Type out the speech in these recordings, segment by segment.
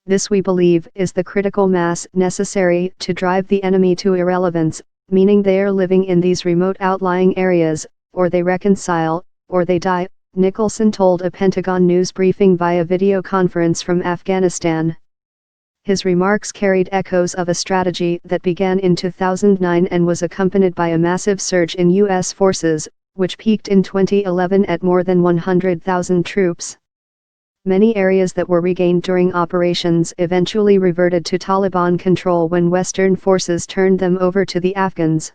This, we believe, is the critical mass necessary to drive the enemy to irrelevance, meaning they are living in these remote outlying areas, or they reconcile, or they die, Nicholson told a Pentagon news briefing via video conference from Afghanistan. His remarks carried echoes of a strategy that began in 2009 and was accompanied by a massive surge in U.S. forces, which peaked in 2011 at more than 100,000 troops. Many areas that were regained during operations eventually reverted to Taliban control when Western forces turned them over to the Afghans.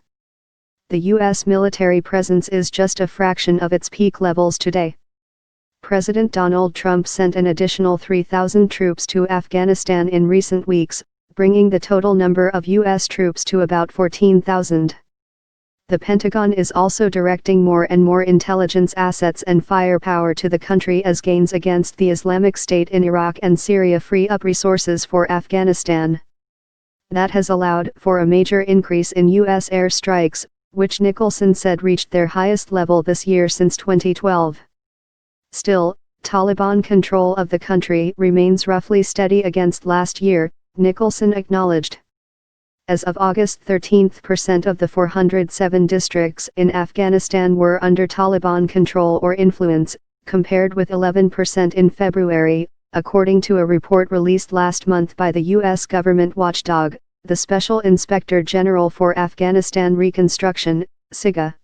The U.S. military presence is just a fraction of its peak levels today. President Donald Trump sent an additional 3,000 troops to Afghanistan in recent weeks, bringing the total number of U.S. troops to about 14,000. The Pentagon is also directing more and more intelligence assets and firepower to the country as gains against the Islamic State in Iraq and Syria free up resources for Afghanistan. That has allowed for a major increase in U.S. airstrikes, which Nicholson said reached their highest level this year since 2012. Still, Taliban control of the country remains roughly steady against last year, Nicholson acknowledged. As of August 13, % of the 407 districts in Afghanistan were under Taliban control or influence, compared with 11% in February, according to a report released last month by the U.S. government watchdog, the Special Inspector General for Afghanistan Reconstruction, SIGA.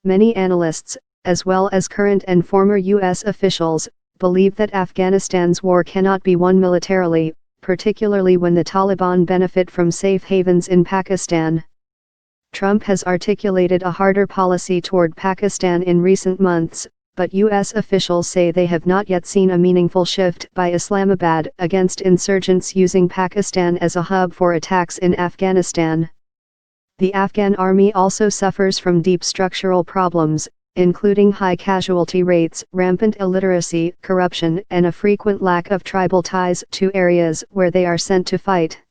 Many analysts, as well as current and former U.S. officials, believe that Afghanistan's war cannot be won militarily, particularly when the Taliban benefit from safe havens in Pakistan. Trump has articulated a harder policy toward Pakistan in recent months, but U.S. officials say they have not yet seen a meaningful shift by Islamabad against insurgents using Pakistan as a hub for attacks in Afghanistan. The Afghan army also suffers from deep structural problems, including high casualty rates, rampant illiteracy, corruption, and a frequent lack of tribal ties to areas where they are sent to fight.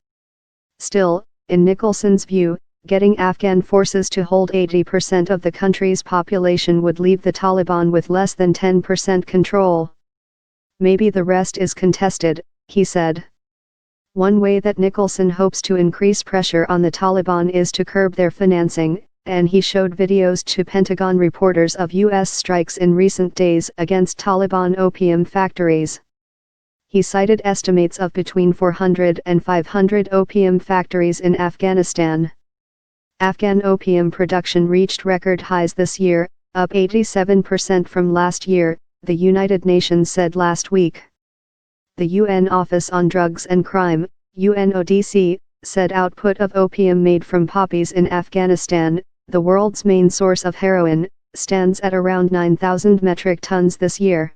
Still, in Nicholson's view, getting Afghan forces to hold 80% of the country's population would leave the Taliban with less than 10% control. Maybe the rest is contested, he said. One way that Nicholson hopes to increase pressure on the Taliban is to curb their financing, and he showed videos to Pentagon reporters of U.S. strikes in recent days against Taliban opium factories. He cited estimates of between 400 and 500 opium factories in Afghanistan. Afghan opium production reached record highs this year, up 87% from last year, the United Nations said last week. The UN Office on Drugs and Crime, UNODC, said output of opium made from poppies in Afghanistan, the world's main source of heroin, stands at around 9,000 metric tons this year.